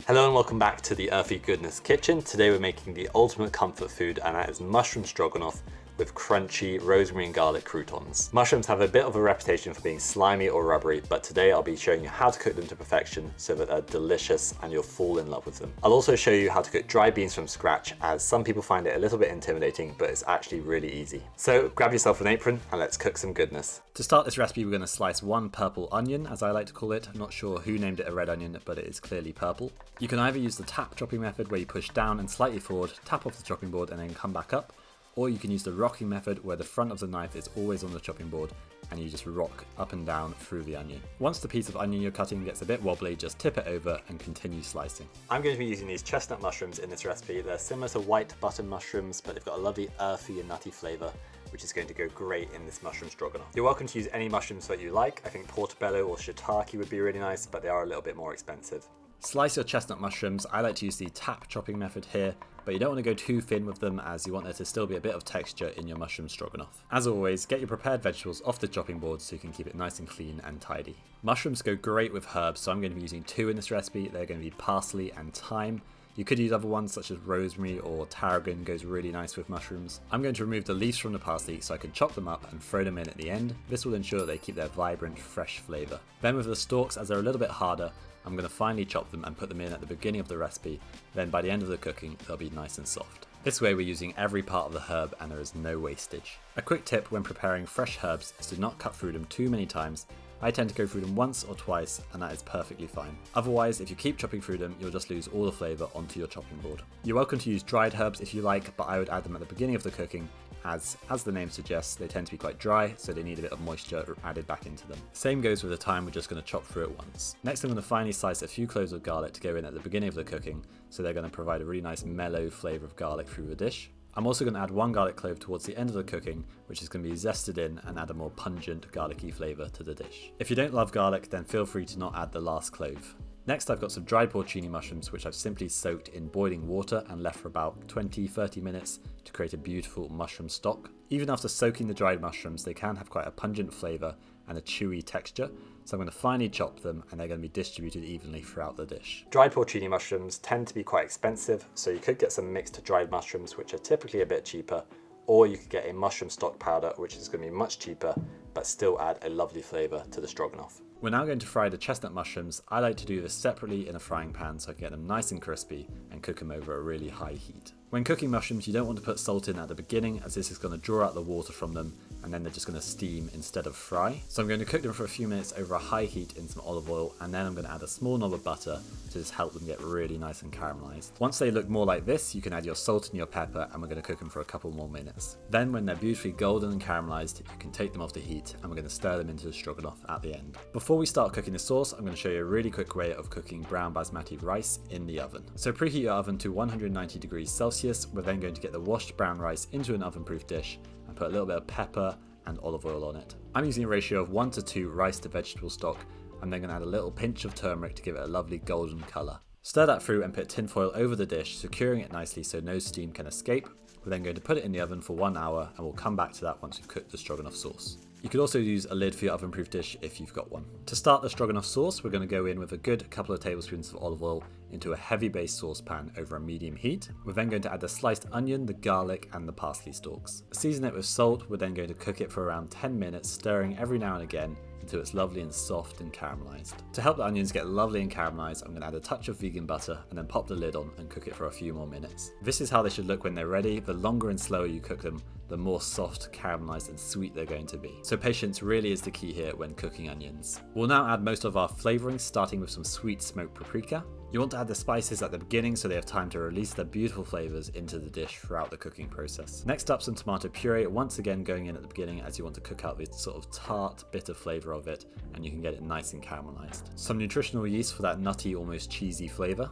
Hello and welcome back to the Earthy Goodness Kitchen. Today we're making the ultimate comfort food, and that is mushroom stroganoff with crunchy rosemary and garlic croutons. Mushrooms have a bit of a reputation for being slimy or rubbery, but today I'll be showing you how to cook them to perfection so that they're delicious and you'll fall in love with them. I'll also show you how to cook dry beans from scratch, as some people find it a little bit intimidating, but it's actually really easy. So grab yourself an apron and let's cook some goodness. To start this recipe, we're going to slice one purple onion, as I like to call it. I'm not sure who named it a red onion, but it is clearly purple. You can either use the tap chopping method, where you push down and slightly forward, tap off the chopping board and then come back up. Or you can use the rocking method, where the front of the knife is always on the chopping board and you just rock up and down through the onion. Once the piece of onion you're cutting gets a bit wobbly, just tip it over and continue slicing. I'm going to be using these chestnut mushrooms in this recipe. They're similar to white button mushrooms, but they've got a lovely earthy and nutty flavour, which is going to go great in this mushroom stroganoff. You're welcome to use any mushrooms that you like. I think portobello or shiitake would be really nice, but they are a little bit more expensive. Slice your chestnut mushrooms. I like to use the tap chopping method here, but you don't want to go too thin with them, as you want there to still be a bit of texture in your mushroom stroganoff. As always, get your prepared vegetables off the chopping board so you can keep it nice and clean and tidy. Mushrooms go great with herbs, so I'm going to be using two in this recipe. They're going to be parsley and thyme. You could use other ones such as rosemary or tarragon, goes really nice with mushrooms. I'm going to remove the leaves from the parsley so I can chop them up and throw them in at the end. This will ensure that they keep their vibrant, fresh flavour. Then with the stalks, as they're a little bit harder, I'm going to finely chop them and put them in at the beginning of the recipe. Then by the end of the cooking, they'll be nice and soft. This way we're using every part of the herb and there is no wastage. A quick tip when preparing fresh herbs is to not cut through them too many times. I tend to go through them once or twice, and that is perfectly fine. Otherwise, if you keep chopping through them, you'll just lose all the flavour onto your chopping board. You're welcome to use dried herbs if you like, but I would add them at the beginning of the cooking, as the name suggests, they tend to be quite dry, so they need a bit of moisture added back into them. Same goes with the thyme, we're just going to chop through it once. Next, I'm going to finely slice a few cloves of garlic to go in at the beginning of the cooking, so they're going to provide a really nice mellow flavour of garlic through the dish. I'm also going to add one garlic clove towards the end of the cooking, which is going to be zested in and add a more pungent garlicky flavour to the dish. If you don't love garlic, then feel free to not add the last clove. Next, I've got some dried porcini mushrooms, which I've simply soaked in boiling water and left for about 20-30 minutes to create a beautiful mushroom stock. Even after soaking the dried mushrooms, they can have quite a pungent flavour and a chewy texture, so I'm going to finely chop them and they're going to be distributed evenly throughout the dish. Dried porcini mushrooms tend to be quite expensive, so you could get some mixed dried mushrooms, which are typically a bit cheaper, or you could get a mushroom stock powder, which is going to be much cheaper, but still add a lovely flavour to the stroganoff. We're now going to fry the chestnut mushrooms. I like to do this separately in a frying pan so I can get them nice and crispy and cook them over a really high heat. When cooking mushrooms, you don't want to put salt in at the beginning, as this is going to draw out the water from them and then they're just going to steam instead of fry. So I'm going to cook them for a few minutes over a high heat in some olive oil, and then I'm going to add a small knob of butter to just help them get really nice and caramelized. Once they look more like this, you can add your salt and your pepper, and we're going to cook them for a couple more minutes. Then when they're beautifully golden and caramelized, you can take them off the heat and we're going to stir them into the stroganoff at the end. Before we start cooking the sauce, I'm going to show you a really quick way of cooking brown basmati rice in the oven. So preheat your oven to 190 degrees Celsius. We're then going to get the washed brown rice into an oven-proof dish and put a little bit of pepper and olive oil on it. I'm using a ratio of 1 to 2 rice to vegetable stock. I'm then going to add a little pinch of turmeric to give it a lovely golden colour. Stir that through and put tinfoil over the dish, securing it nicely so no steam can escape. We're then going to put it in the oven for 1 hour, and we'll come back to that once we've cooked the stroganoff sauce. You could also use a lid for your oven-proof dish if you've got one. To start the stroganoff sauce, we're going to go in with a good couple of tablespoons of olive oil into a heavy base saucepan over a medium heat. We're then going to add the sliced onion, the garlic and the parsley stalks. Season it with salt. We're then going to cook it for around 10 minutes, stirring every now and again until it's lovely and soft and caramelized. To help the onions get lovely and caramelized, I'm going to add a touch of vegan butter and then pop the lid on and cook it for a few more minutes. This is how they should look when they're ready. The longer and slower you cook them, the more soft, caramelized and sweet they're going to be. So patience really is the key here when cooking onions. We'll now add most of our flavorings, starting with some sweet smoked paprika. You want to add the spices at the beginning so they have time to release their beautiful flavors into the dish throughout the cooking process. Next up, some tomato puree, once again going in at the beginning as you want to cook out the sort of tart, bitter flavor of it, and you can get it nice and caramelized. Some nutritional yeast for that nutty, almost cheesy flavor.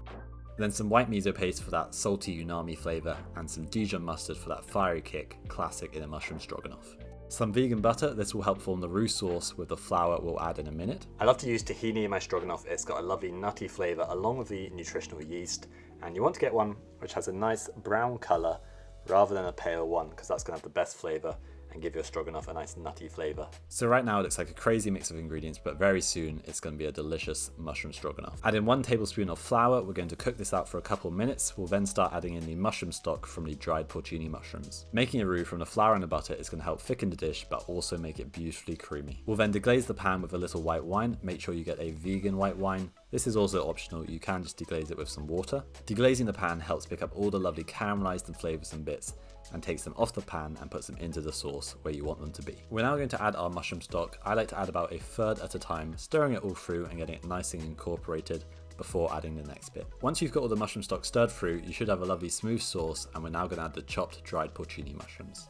Then some white miso paste for that salty umami flavour, and some Dijon mustard for that fiery kick, classic in a mushroom stroganoff. Some vegan butter, this will help form the roux sauce with the flour we'll add in a minute. I love to use tahini in my stroganoff. It's got a lovely nutty flavour along with the nutritional yeast, and you want to get one which has a nice brown colour rather than a pale one, because that's going to have the best flavour and give your stroganoff a nice nutty flavour. So right now it looks like a crazy mix of ingredients, but very soon it's going to be a delicious mushroom stroganoff. Add in 1 tablespoon of flour. We're going to cook this out for a couple of minutes. We'll then start adding in the mushroom stock from the dried porcini mushrooms. Making a roux from the flour and the butter is going to help thicken the dish, but also make it beautifully creamy. We'll then deglaze the pan with a little white wine. Make sure you get a vegan white wine. This is also optional, you can just deglaze it with some water. Deglazing the pan helps pick up all the lovely caramelized and flavours and bits and takes them off the pan and puts them into the sauce where you want them to be. We're now going to add our mushroom stock. I like to add about a third at a time, stirring it all through and getting it nice and incorporated before adding the next bit. Once you've got all the mushroom stock stirred through, you should have a lovely smooth sauce, and we're now going to add the chopped dried porcini mushrooms.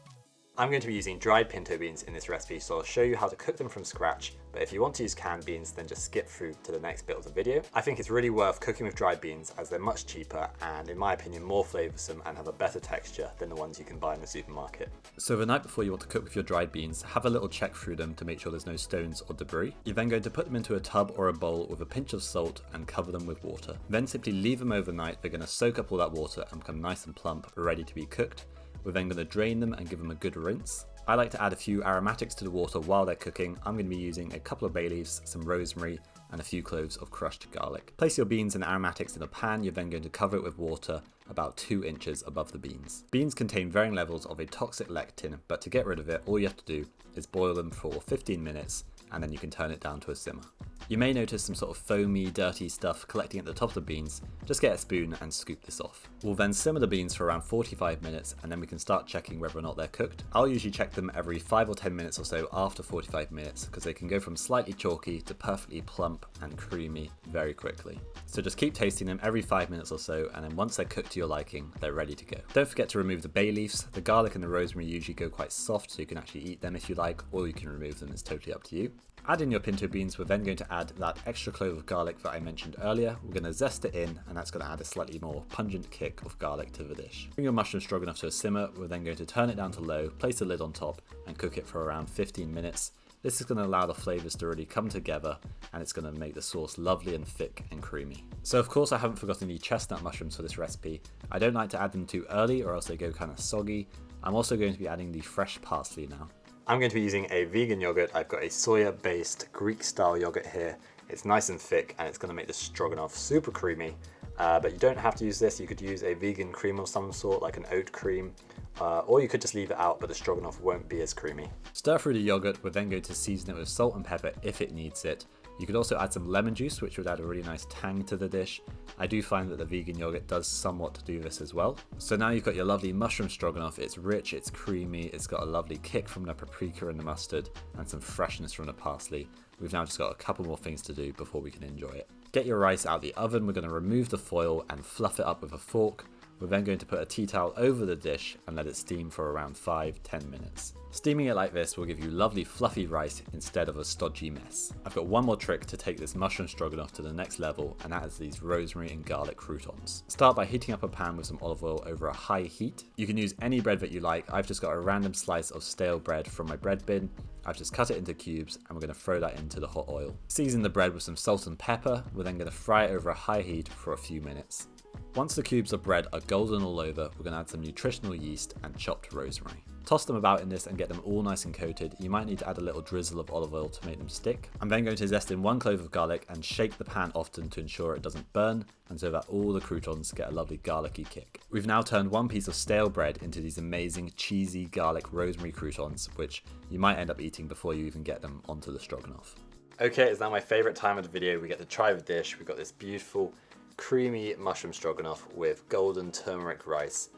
I'm going to be using dried pinto beans in this recipe, so I'll show you how to cook them from scratch, but if you want to use canned beans, then just skip through to the next bit of the video. I think it's really worth cooking with dried beans as they're much cheaper and, in my opinion, more flavoursome and have a better texture than the ones you can buy in the supermarket. So the night before you want to cook with your dried beans, have a little check through them to make sure there's no stones or debris. You're then going to put them into a tub or a bowl with a pinch of salt and cover them with water. Then simply leave them overnight. They're going to soak up all that water and become nice and plump, ready to be cooked. We're then going to drain them and give them a good rinse. I like to add a few aromatics to the water while they're cooking. I'm going to be using a couple of bay leaves, some rosemary, and a few cloves of crushed garlic. Place your beans and aromatics in a pan. You're then going to cover it with water about 2 inches above the beans. Beans contain varying levels of a toxic lectin, but to get rid of it, all you have to do is boil them for 15 minutes, and then you can turn it down to a simmer. You may notice some sort of foamy, dirty stuff collecting at the top of the beans. Just get a spoon and scoop this off. We'll then simmer the beans for around 45 minutes, and then we can start checking whether or not they're cooked. I'll usually check them every 5 or 10 minutes or so after 45 minutes, because they can go from slightly chalky to perfectly plump and creamy very quickly. So just keep tasting them every 5 minutes or so, and then once they're cooked to your liking, they're ready to go. Don't forget to remove the bay leaves. The garlic and the rosemary usually go quite soft, so you can actually eat them if you like, or you can remove them. It's totally up to you. Add in your pinto beans. We're then going to add that extra clove of garlic that I mentioned earlier. We're going to zest it in, and that's going to add a slightly more pungent kick of garlic to the dish. Bring your mushroom stroganoff to a simmer. We're then going to turn it down to low, place the lid on top, and cook it for around 15 minutes. This is going to allow the flavours to really come together, and it's going to make the sauce lovely and thick and creamy. So of course I haven't forgotten the chestnut mushrooms for this recipe. I don't like to add them too early or else they go kind of soggy. I'm also going to be adding the fresh parsley now. I'm going to be using a vegan yogurt. I've got a soya-based Greek-style yogurt here. It's nice and thick, and it's going to make the stroganoff super creamy. But you don't have to use this. You could use a vegan cream of some sort, like an oat cream, or you could just leave it out, but the stroganoff won't be as creamy. Stir through the yogurt. We're then going to season it with salt and pepper if it needs it. You could also add some lemon juice, which would add a really nice tang to the dish. I do find that the vegan yogurt does somewhat do this as well. So now you've got your lovely mushroom stroganoff. It's rich, it's creamy, it's got a lovely kick from the paprika and the mustard, and some freshness from the parsley. We've now just got a couple more things to do before we can enjoy it. Get your rice out of the oven. We're going to remove the foil and fluff it up with a fork. We're then going to put a tea towel over the dish and let it steam for around 5-10 minutes. Steaming it like this will give you lovely fluffy rice instead of a stodgy mess. I've got one more trick to take this mushroom stroganoff to the next level, and that is these rosemary and garlic croutons. Start by heating up a pan with some olive oil over a high heat. You can use any bread that you like. I've just got a random slice of stale bread from my bread bin. I've just cut it into cubes, and we're going to throw that into the hot oil. Season the bread with some salt and pepper. We're then going to fry it over a high heat for a few minutes. Once the cubes of bread are golden all over, we're going to add some nutritional yeast and chopped rosemary. Toss them about in this and get them all nice and coated. You might need to add a little drizzle of olive oil to make them stick. I'm then going to zest in 1 clove of garlic and shake the pan often to ensure it doesn't burn, and so that all the croutons get a lovely garlicky kick. We've now turned 1 piece of stale bread into these amazing cheesy garlic rosemary croutons, which you might end up eating before you even get them onto the stroganoff. Okay, it's now my favourite time of the video. We get to try the dish. We've got this beautiful creamy mushroom stroganoff with golden turmeric rice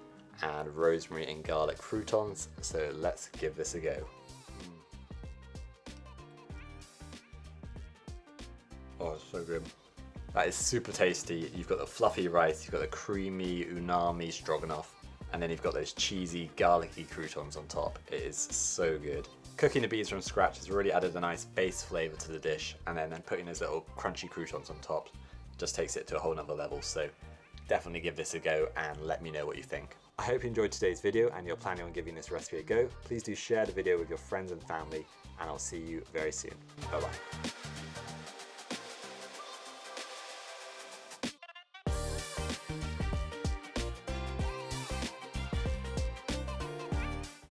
and rosemary and garlic croutons. So let's give this a go. Oh, it's so good. That is super tasty. You've got the fluffy rice, you've got the creamy umami stroganoff, and then you've got those cheesy garlicky croutons on top. It is so good. Cooking the beans from scratch has really added a nice base flavour to the dish, and then putting those little crunchy croutons on top just takes it to a whole nother level. So definitely give this a go and let me know what you think. I hope you enjoyed today's video and you're planning on giving this recipe a go. Please do share the video with your friends and family, and I'll see you very soon. Bye bye.